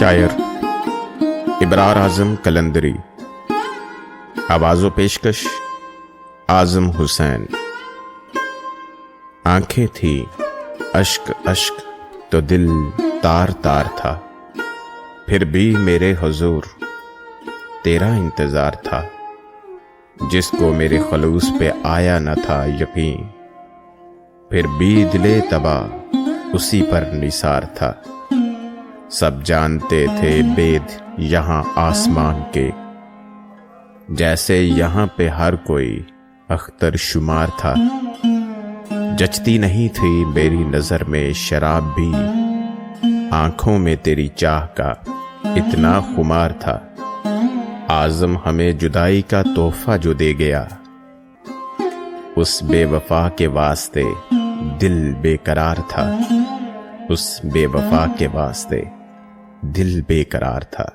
شاعر ابرار اعظم قلندری، آواز و پیشکش اعظم حسین۔ آنکھیں تھی اشک اشک تو دل تار تار تھا، پھر بھی میرے حضور تیرا انتظار تھا، جس کو میرے خلوص پہ آیا نہ تھا یقین، پھر بھی دل تباہ اسی پر نثار تھا۔ سب جانتے تھے بید یہاں آسمان کے، جیسے یہاں پہ ہر کوئی اختر شمار تھا۔ جچتی نہیں تھی میری نظر میں شراب بھی، آنکھوں میں تیری چاہ کا اتنا خمار تھا۔ اعظم ہمیں جدائی کا تحفہ جو دے گیا، اس بے وفا کے واسطے دل بے قرار تھا، اس بے وفا کے واسطے دل بے قرار تھا۔